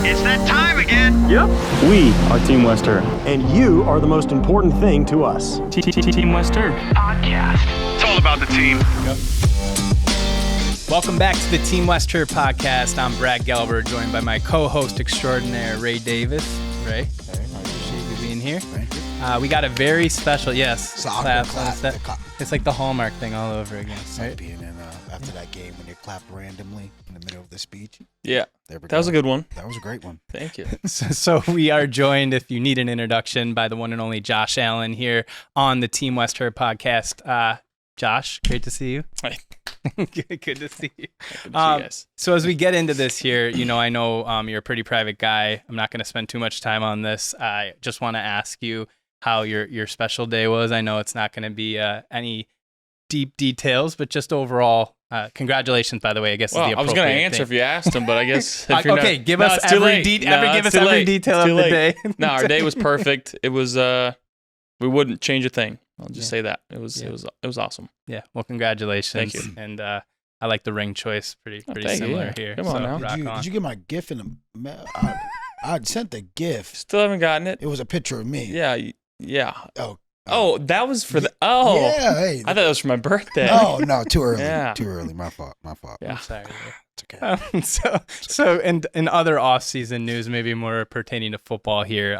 It's that time again. Yep. We are Team Wester. And you are the most important thing to us. Team Wester. Podcast. It's all about the team. Welcome back to the Team Wester podcast. I'm Brad Gelber, joined by my co-host extraordinaire, Ray Davis. Ray, I appreciate you being here. Thank you. We got a very special, Clap. It's like the Hallmark thing all over again. It's like being in after that game when you clap randomly in the middle of the speech. Yeah, There we that was a good one. That was a great one. Thank you. So we are joined, if you need an introduction, by the one and only Josh Allen here on the Team Wester podcast. Josh, great to see you. Hi. Good to see you. Good to see you guys. So as we get into this here, I know you're a pretty private guy. I'm not going to spend too much time on this. I just want to ask you how your special day was. I know it's not going to be any deep details, but just overall, congratulations, by the way. I guess is the Well, I was appropriate going to answer thing. if you asked him, but I guess if you're Okay, not, give No, us it's too every late. give us too every late. detail It's of too the late. day. No, our day was perfect. It was we wouldn't change a thing. I'll just say that. It was awesome. Yeah, well, congratulations. Thank you. And I like the ring choice. Pretty thank similar you. here. Come on So, now. rock on. Did you get my GIF in the mail? I'd sent the GIF. Still haven't gotten it. It was a picture of me. Yeah. Oh, That was for the. Oh, yeah. Hey. I thought it was for my birthday. Oh no, too early. Yeah. Too early. My fault. Yeah. I'm sorry. It's okay. So in other off-season news, maybe more pertaining to football here,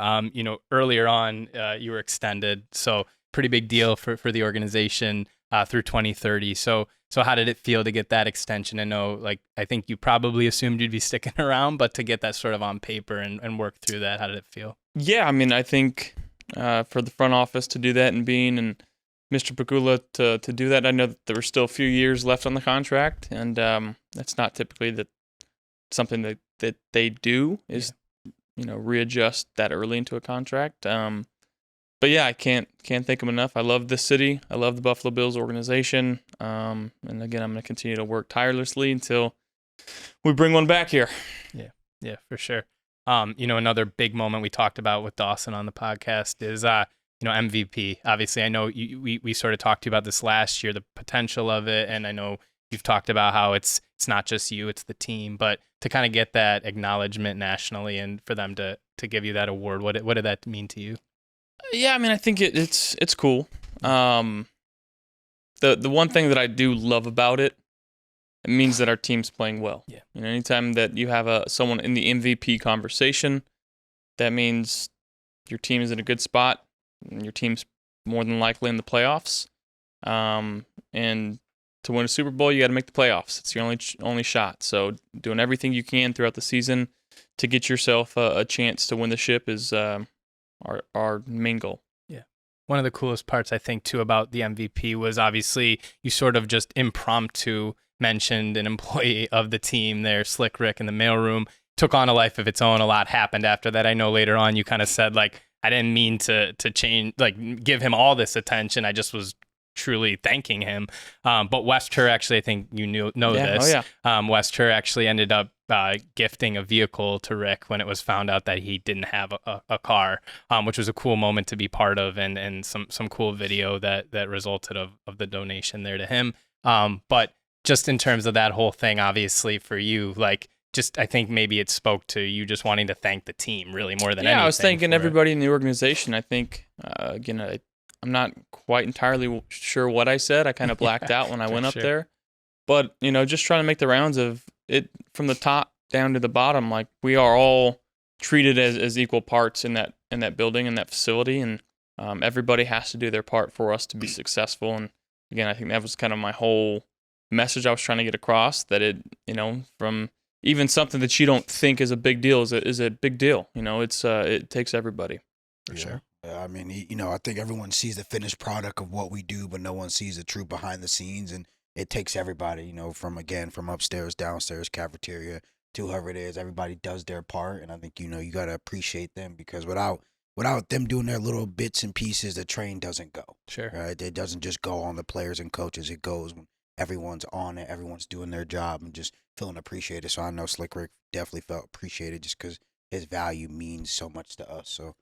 earlier on you were extended, so pretty big deal for the organization through 2030. So how did it feel to get that extension? I know, I think you probably assumed you'd be sticking around, but to get that sort of on paper and work through that, how did it feel? Yeah, I mean, I think for the front office to do that and Mr. Pagula to do that, I know that there were still a few years left on the contract, and that's not typically something that they do is, readjust that early into a contract. But yeah, I can't thank them enough. I love this city. I love the Buffalo Bills organization. And again, I'm going to continue to work tirelessly until we bring one back here. Yeah, for sure. Another big moment we talked about with Dawson on the podcast is, MVP. Obviously, I know we sort of talked to you about this last year, the potential of it, and I know you've talked about how it's not just you, it's the team, but to kind of get that acknowledgement nationally and for them to give you that award, what did that mean to you? Yeah, I mean, I think it's cool. The one thing that I do love about it means that our team's playing well. Yeah. Anytime that you have someone in the MVP conversation, that means your team is in a good spot, and your team's more than likely in the playoffs. And to win a Super Bowl, you got to make the playoffs. It's your only shot. So doing everything you can throughout the season to get yourself a chance to win the ship is our main goal. Yeah. One of the coolest parts, I think, too, about the MVP was obviously you sort of just impromptu mentioned an employee of the team there, Slick Rick, in the mailroom. Took on a life of its own. A lot happened after that. I know later on you kind of said, I didn't mean to change, give him all this attention. I just was truly thanking him. But West Herr, actually, I think you know this. Oh, yeah. West Herr actually ended up gifting a vehicle to Rick when it was found out that he didn't have a car, which was a cool moment to be part of, and some cool video that resulted of the donation there to him. But just in terms of that whole thing, obviously for you, I think maybe it spoke to you just wanting to thank the team really more than anything. Yeah, I was thanking everybody in the organization. I think, again, I'm not quite entirely sure what I said. I kind of blacked out when I went up there. But, just trying to make the rounds of it from the top down to the bottom. We are all treated as equal parts in that building, in that facility. And everybody has to do their part for us to be successful. And, again, I think that was kind of my whole message I was trying to get across, that it, from even something that you don't think is a big deal is a big deal. It takes everybody. For sure. I mean, I think everyone sees the finished product of what we do, but no one sees the truth behind the scenes. And it takes everybody, from upstairs, downstairs, cafeteria to whoever it is. Everybody does their part. And I think, you got to appreciate them, because without them doing their little bits and pieces, the train doesn't go. Sure. Right? It doesn't just go on the players and coaches. It goes when everyone's on it, everyone's doing their job and just feeling appreciated. So I know Slick Rick definitely felt appreciated just because his value means so much to us. So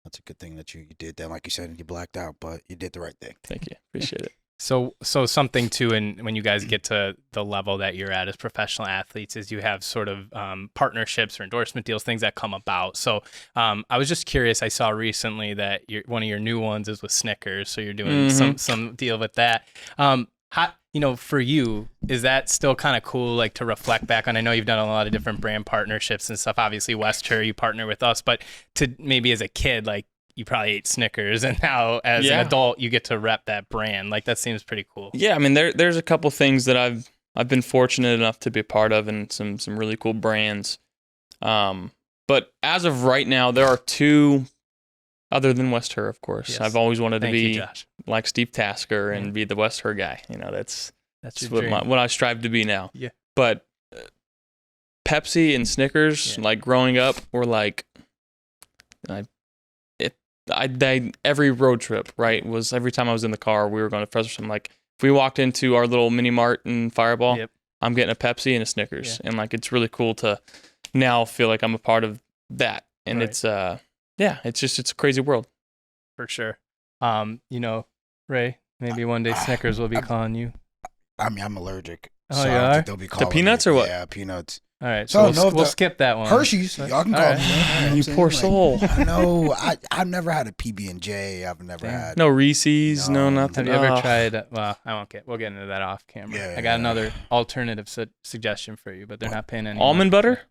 that's a good thing that you did that. Like you said, you blacked out, but you did the right thing. Thank you. Appreciate it. So something too, and when you guys get to the level that you're at as professional athletes, is you have sort of partnerships or endorsement deals, things that come about. So I was just curious. I saw recently that one of your new ones is with Snickers, so you're doing some deal with that. How, for you, is that still kind of cool, like to reflect back on? I know you've done a lot of different brand partnerships and stuff. Obviously, Wester, you partner with us, but to maybe as a kid, like, you probably ate Snickers, and now as an adult, you get to rep that brand. Like, that seems pretty cool. Yeah, I mean, there's a couple things that I've been fortunate enough to be a part of, and some really cool brands. But as of right now, there are two, other than Wester, of course. Yes. I've always wanted to be like Steve Tasker and be the Wester guy. That's what I strive to be now. Yeah. But Pepsi and Snickers, like growing up, were like, every road trip, right, was every time I was in the car, we were going to Fresno. I'm like, if we walked into our little mini mart in Fireball, I'm getting a Pepsi and a Snickers. And like, it's really cool to now feel like I'm a part of that. And it's, it's a crazy world. For sure. Ray, maybe one day Snickers will be calling you. I mean, I'm allergic. Oh, so you are? They'll be calling to peanuts me. or what? Yeah, peanuts. All right, so we'll skip that one. Hershey's, y'all can call me. You poor soul. I know. I've never had a PB&J. I've never had no Reese's, no nothing. Have you ever tried? Well, we'll get into that off camera. Yeah, I got another alternative suggestion for you, but they're not paying any. Almond butter?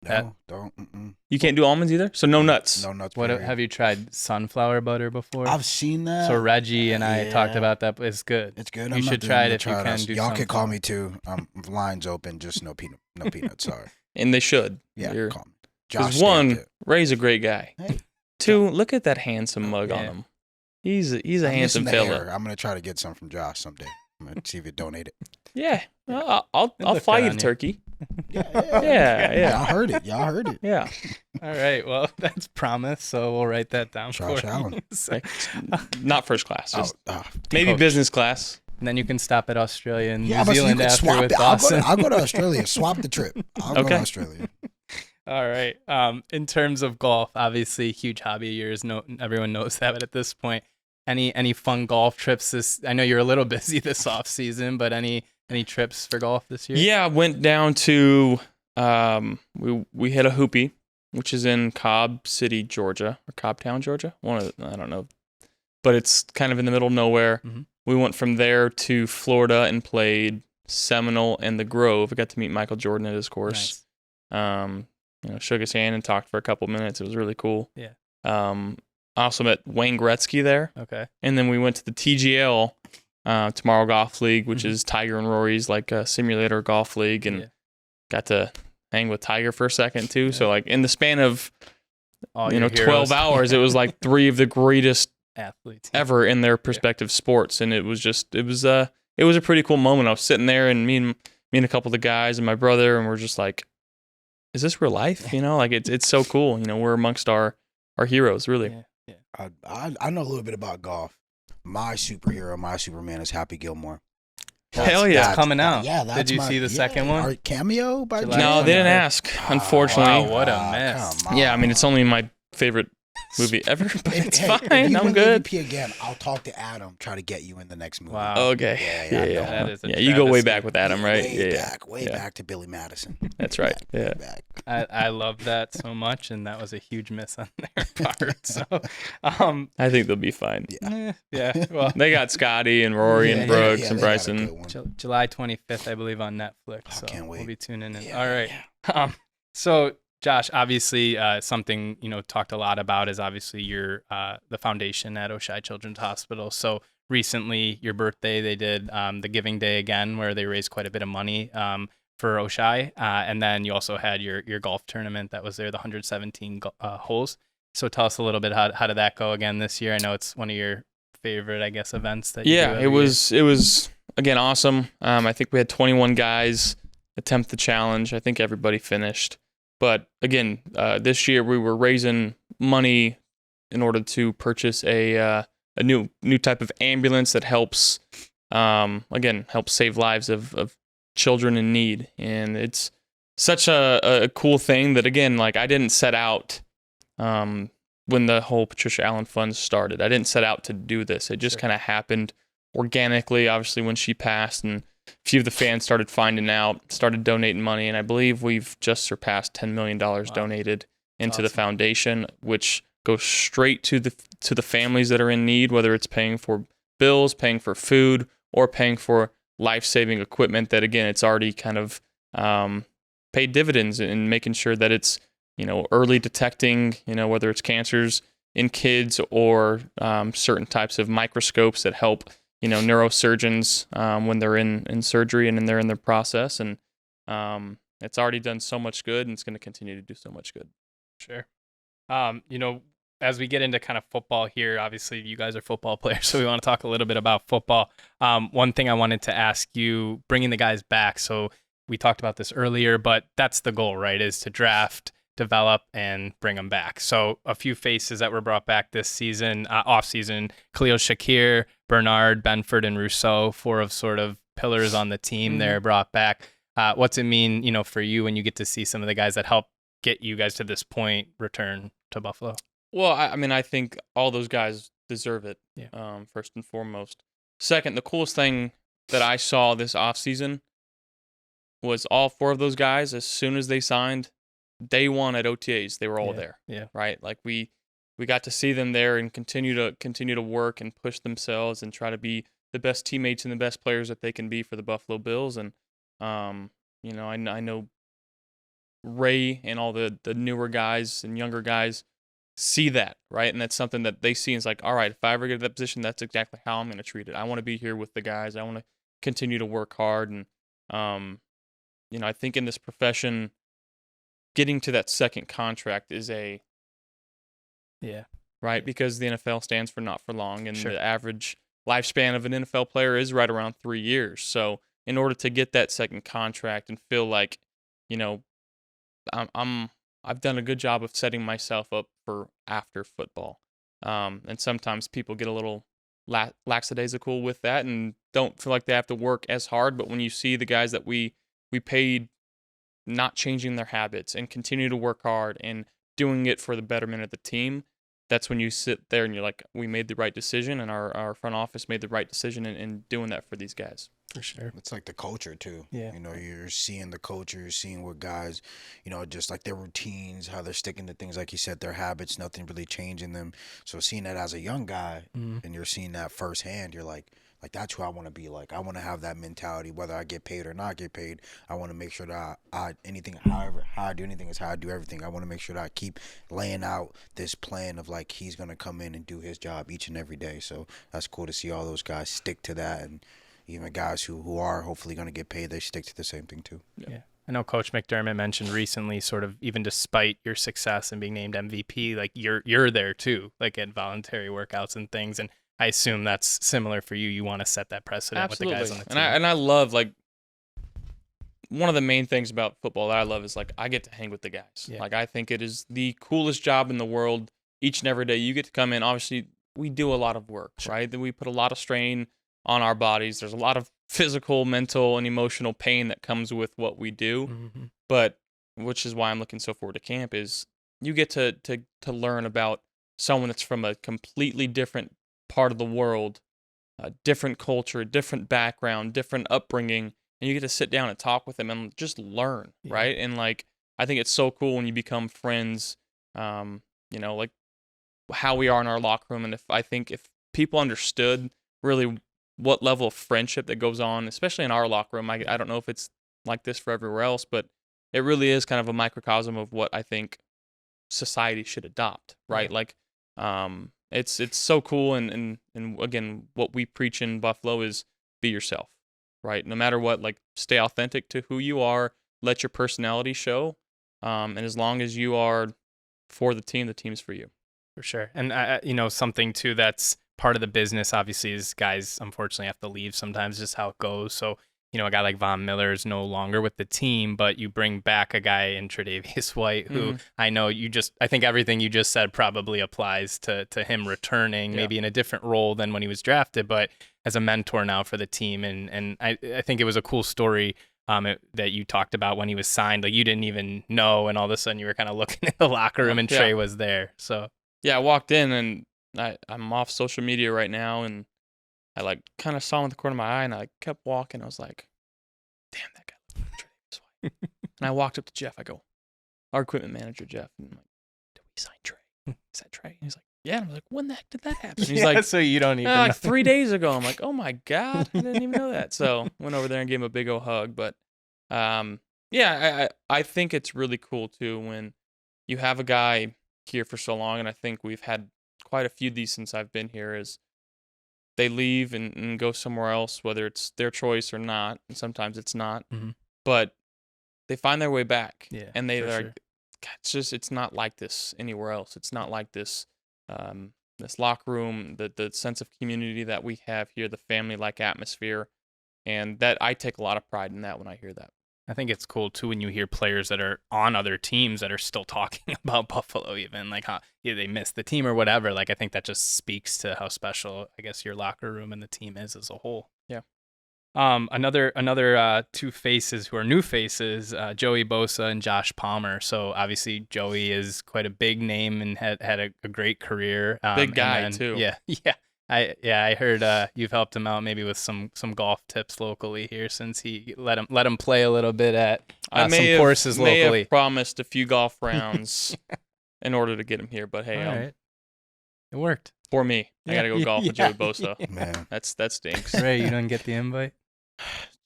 No, don't. You can't do almonds either? So no nuts? No nuts. What have you tried sunflower butter before? I've seen that. So Reggie and I talked about that, but it's good. It's good. You should try it if you can. Y'all can call me too. Lines open, just no peanuts. Sorry. And they should. Yeah, call me. Because one, Ray's a great guy. Hey. Two, look at that handsome mug on him. He's a handsome fella. I'm gonna try to get some from Josh someday. I'm gonna see if you donate it. Yeah, I'll fly you to Turkey. Yeah. Y'all heard it. Yeah. All right. Well, that's promise. So we'll write that down. Josh Allen. Not first class. Just maybe business class. And then you can stop at Australia and New Zealand after with Dawson. I'll go to Australia. Swap the trip. I'll go to Australia. All right. In terms of golf, obviously, huge hobby of yours. No, everyone knows that. But at this point, any fun golf trips? I know you're a little busy this off season, but any trips for golf this year? Yeah, I went down to we hit a hoopie, which is in Cobb City, Georgia, or Cobbtown, Georgia. I don't know, but it's kind of in the middle of nowhere. Mm-hmm. We went from there to Florida and played Seminole and the Grove. I got to meet Michael Jordan at his course. Nice. Shook his hand and talked for a couple minutes. It was really cool. Yeah. I also met Wayne Gretzky there. Okay. And then we went to the TGL, Tomorrow Golf League, which is Tiger and Rory's like a simulator golf league, and got to hang with Tiger for a second too. Yeah. So like in the span of 12 hours, it was like three of the greatest athletes ever in their respective sports, and it was a pretty cool moment. I was sitting there, and me and a couple of the guys and my brother, and we're just like, is this real life? Like it's so cool. We're amongst our heroes, really. Yeah. I know a little bit about golf. My superhero, my Superman is Happy Gilmore. Hell yeah, it's coming out. Yeah, did you see the second one? Cameo by No, they didn't ask. Unfortunately. Wow, what a mess. Yeah, I mean, it's only my favorite movie ever, but it's fine. If you I'm good. MVP again, I'll talk to Adam, try to get you in the next movie. Wow. Okay. Yeah. That is you go way back with Adam, right? Way back to Billy Madison. That's right. Way back. I love that so much, and that was a huge miss on their part. So, I think they'll be fine. Yeah. Well, they got Scotty and Rory and Brooks and Bryson. July 25th, I believe, on Netflix. So can't wait. We'll be tuning in. All right. So, Josh, obviously, something talked a lot about is obviously your the foundation at OSHAI Children's Hospital. So recently, your birthday, they did the Giving Day again, where they raised quite a bit of money for OSHAI, and then you also had your golf tournament that was there, the 117 holes. So tell us a little bit how did that go again this year? I know it's one of your favorite, I guess, events that you do every year. It was again awesome. I think we had 21 guys attempt the challenge. I think everybody finished. But again, this year we were raising money in order to purchase a new type of ambulance that helps save lives of children in need. And it's such a cool thing that, again, like I didn't set out when the whole Patricia Allen Fund started. I didn't set out to do this. It just kind of happened organically, obviously, when she passed, and a few of the fans started finding out, started donating money, and I believe we've just surpassed $10 million donated into the foundation, which goes straight to the families that are in need, whether it's paying for bills, paying for food, or paying for life-saving equipment that, again, it's already kind of paid dividends in making sure that it's, early detecting, whether it's cancers in kids or certain types of microscopes that help, neurosurgeons when they're in surgery and they're in their process. And it's already done so much good, and it's going to continue to do so much good. Sure. As we get into kind of football here, obviously you guys are football players, so we want to talk a little bit about football. One thing I wanted to ask you, bringing the guys back. So we talked about this earlier, but that's the goal, right? Is to draft, develop, and bring them back. So a few faces that were brought back this season, off season: Khalil Shakir, Bernard, Benford, and Rousseau, 4 of sort of pillars on the team there brought back. What's it mean, for you when you get to see some of the guys that help get you guys to this point return to Buffalo? Well, I think all those guys deserve it, first and foremost. Second, the coolest thing that I saw this offseason was all 4 of those guys, as soon as they signed, day one at OTAs, they were all there. Yeah. Right? Like we got to see them there and continue to work and push themselves and try to be the best teammates and the best players that they can be for the Buffalo Bills. And I know Ray and all the newer guys and younger guys see that, right? And that's something that they see, and it's like, all right, if I ever get to that position, that's exactly how I'm going to treat it. I want to be here with the guys. I want to continue to work hard. And, I think in this profession, getting to that second contract is right? Because the NFL stands for not for long, and the average lifespan of an NFL player is right around 3 years. So in order to get that second contract and feel like, I've done a good job of setting myself up for after football. And sometimes people get a little lackadaisical with that and don't feel like they have to work as hard. But when you see the guys that we paid not changing their habits and continue to work hard and doing it for the betterment of the team, that's when you sit there and you're like, we made the right decision, and our front office made the right decision in doing that for these guys. For sure. It's like the culture too. Yeah. You're seeing the culture, you're seeing what guys, just like their routines, how they're sticking to things, like you said, their habits, nothing really changing them. So seeing that as a young guy, and you're seeing that firsthand, you're like that's who I want to be like. I want to have that mentality, whether I get paid or not get paid. I want to make sure that how I do anything is how I do everything. I want to make sure that I keep laying out this plan of like he's gonna come in and do his job each and every day. So that's cool to see all those guys stick to that, and even guys who are hopefully going to get paid, they stick to the same thing too. Yeah. I know Coach McDermott mentioned recently, sort of even despite your success and being named MVP, like you're there too, like at voluntary workouts and things. And I assume that's similar for you. You want to set that precedent Absolutely. with the guys on the team. And I love, like, one of the main things about football that I love is, like, I get to hang with the guys. Yeah. Like, I think it is the coolest job in the world. Each and every day you get to come in. Obviously, we do a lot of work, right? We put a lot of strain on our bodies. There's a lot of physical, mental, and emotional pain that comes with what we do. But which is why I'm looking so forward to camp, is you get to learn about someone that's from a completely different part of the world, a different culture, different background, different upbringing, and you get to sit down and talk with them and just learn, right? And like, I think it's so cool when you become friends, like how we are in our locker room. And if people understood really what level of friendship that goes on, especially in our locker room, I don't know if it's like this for everywhere else, but it really is kind of a microcosm of what I think society should adopt, right? Like, it's so cool, and again, what we preach in Buffalo is be yourself, right? No matter what, like, stay authentic to who you are, let your personality show, and as long as you are for the team's for you. For sure. And something too that's part of the business, obviously, is guys unfortunately have to leave sometimes, just how it goes. So a guy like Von Miller is no longer with the team, but you bring back a guy in Tre'Davious White, who I know I think everything you just said probably applies to him returning, maybe in a different role than when he was drafted, but as a mentor now for the team. And I think it was a cool story that you talked about when he was signed. Like, you didn't even know, and all of a sudden you were kind of looking in the locker room and Trey was there. So yeah, I walked in, and I'm off social media right now, and I like kind of saw him in the corner of my eye, and I kept walking. I was like, damn, that guy looks like Trey this way. And I walked up to Jeff. I go, our equipment manager, Jeff. And I'm like, did we sign Trey? Is that Trey? And he's like, yeah. And I'm like, when the heck did that happen? And he's like, so you don't even know. like 3 days ago. I'm like, oh my God, I didn't even know that. So went over there and gave him a big old hug. But I think it's really cool too when you have a guy here for so long, and I think we've had quite a few of these since I've been here, is they leave and go somewhere else, whether it's their choice or not, and sometimes it's not, but they find their way back, and they're like, sure. God, it's not like this anywhere else. It's not like this, this locker room, the sense of community that we have here, the family-like atmosphere, and that I take a lot of pride in that when I hear that. I think it's cool too when you hear players that are on other teams that are still talking about Buffalo, even like how they missed the team or whatever. Like I think that just speaks to how special I guess your locker room and the team is as a whole. Yeah. Another two faces who are new faces, Joey Bosa and Josh Palmer. So obviously Joey is quite a big name and had a great career. Big guy too. Yeah. I heard you've helped him out maybe with some golf tips locally here since he let him play a little bit at some courses locally. I may have promised a few golf rounds in order to get him here, but hey, all right. It worked for me. I gotta go golf with Joey Bosa. Man, that stinks. Ray, you didn't get the invite.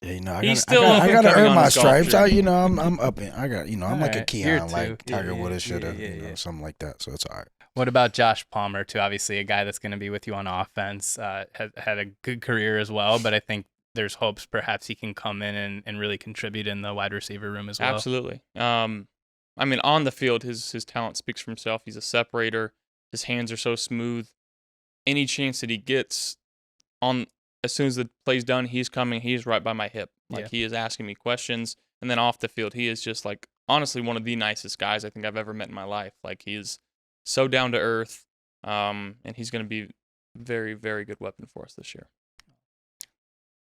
Yeah, He's still up I and gotta coming earn on my his golf stripes. journey. I'm up in. I'm like a Alright, year Keon, two. like Tiger Yeah, Woods should have, yeah. something like that. So it's all right. What about Josh Palmer too? Obviously, a guy that's going to be with you on offense. Has had a good career as well, but I think there's hopes perhaps he can come in and really contribute in the wide receiver room as well. Absolutely. I mean, on the field, his talent speaks for himself. He's a separator. His hands are so smooth. Any chance that he gets as soon as the play's done, he's coming. He's right by my hip. Like he is asking me questions. And then off the field, he is just like honestly one of the nicest guys I think I've ever met in my life. Like he is so down to earth, and he's going to be very, very good weapon for us this year.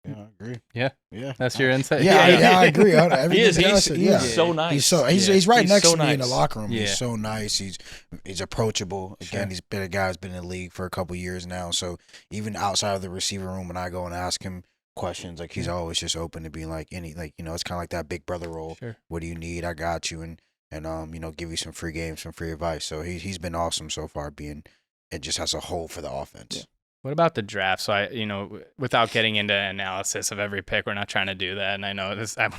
Yeah, I agree. Yeah, that's your insight. Yeah, I agree. He's He's so nice. He's right next so to me nice. in the locker room. Yeah. He's so nice. He's approachable. Again, he's been a guy who's been in the league for a couple years now. So even outside of the receiver room, when I go and ask him questions, like he's always just open to being like it's kind of like that big brother role. Sure. What do you need? I got you, and give you some free games, some free advice. So he's been awesome so far, being it just as a whole for the offense. Yeah. What about the draft? So without getting into analysis of every pick, we're not trying to do that. And I know this, I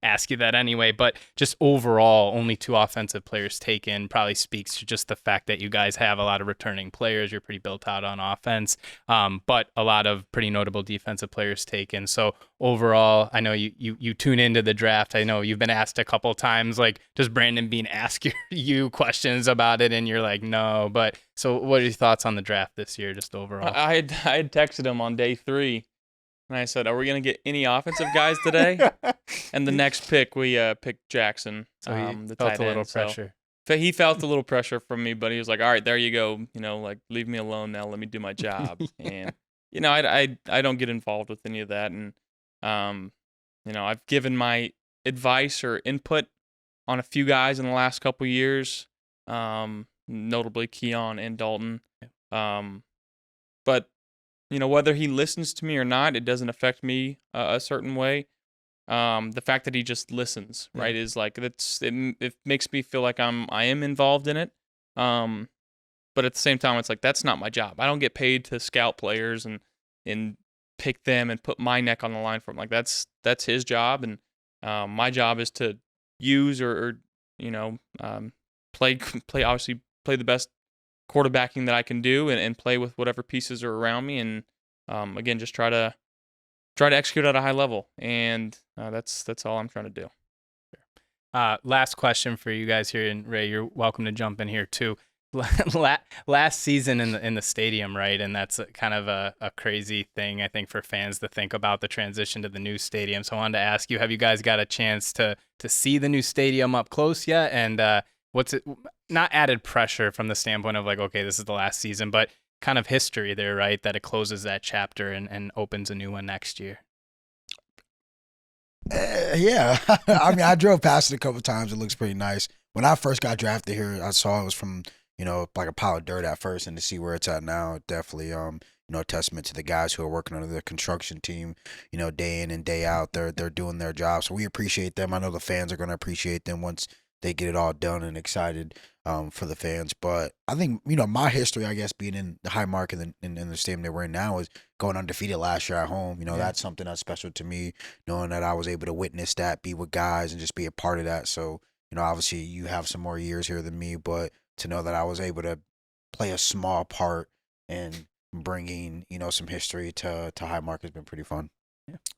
ask you that anyway, but just overall, only 2 offensive players taken probably speaks to just the fact that you guys have a lot of returning players. You're pretty built out on offense, but a lot of pretty notable defensive players taken. So overall, I know you tune into the draft. I know you've been asked a couple times, like, does Brandon Bean ask you questions about it? And you're like, no. But so what are your thoughts on the draft this year, just overall? I had texted him on day 3, and I said, "Are we gonna get any offensive guys today?" And the next pick, we picked Jackson. So he the felt tight a little end. So pressure. he felt a little pressure from me, but he was like, "All right, there you go. Like leave me alone now. Let me do my job." And I don't get involved with any of that. And I've given my advice or input on a few guys in the last couple years, notably Keon and Dalton. But whether he listens to me or not, it doesn't affect me a certain way. The fact that he just listens, right, is like it makes me feel like I am involved in it. But at the same time, it's like that's not my job. I don't get paid to scout players and pick them and put my neck on the line for him. Like that's his job, and my job is to use or play obviously play the best quarterbacking that I can do and play with whatever pieces are around me, and again just try to execute at a high level, and that's all I'm trying to do. Last question for you guys here, and Ray, you're welcome to jump in here too. Last season in the stadium, right? And that's kind of a crazy thing, I think, for fans to think about the transition to the new stadium. So I wanted to ask you, have you guys got a chance to see the new stadium up close yet? And what's it, not added pressure from the standpoint of like, okay, this is the last season, but kind of history there, right? That it closes that chapter and opens a new one next year. Yeah. I mean, I drove past it a couple of times. It looks pretty nice. When I first got drafted here, I saw it was from, like a pile of dirt at first, and to see where it's at now, it definitely, a testament to the guys who are working under the construction team, day in and day out. They're doing their job. So we appreciate them. I know the fans are going to appreciate them once they get it all done, and excited for the fans. But I think, my history, I guess, being in the Highmark and in the stadium that we're in now is going undefeated last year at home. That's something that's special to me, knowing that I was able to witness that, be with guys, and just be a part of that. So, obviously you have some more years here than me, but to know that I was able to play a small part in bringing, some history to Highmark has been pretty fun.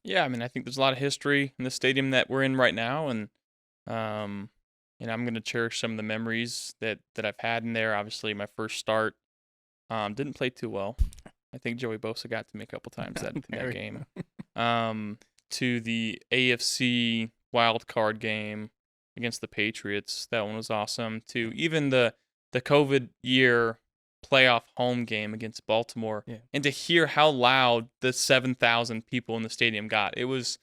Yeah, I mean, I think there's a lot of history in the stadium that we're in right now, and I'm going to cherish some of the memories that I've had in there. Obviously, my first start didn't play too well. I think Joey Bosa got to me a couple times in that game. To the AFC wild card game against the Patriots, that one was awesome. To even the COVID year playoff home game against Baltimore, and to hear how loud the 7,000 people in the stadium got. It was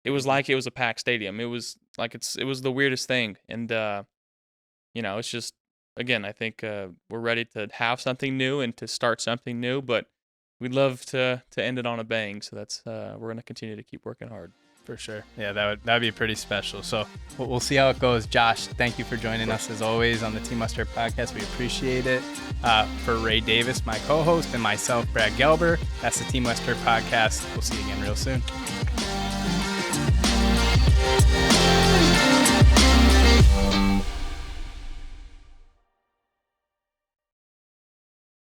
like it was a packed stadium. It was like it was the weirdest thing. And it's just, again, I think we're ready to have something new and to start something new, but we'd love to end it on a bang. So that's we're going to continue to keep working hard. For sure. Yeah, that'd be pretty special. So we'll see how it goes. Josh, thank you for joining us as always on the Team Mustard podcast. We appreciate it. For Ray Davis, my co-host, and myself, Brad Gelber, that's the Team Mustard podcast. We'll see you again real soon.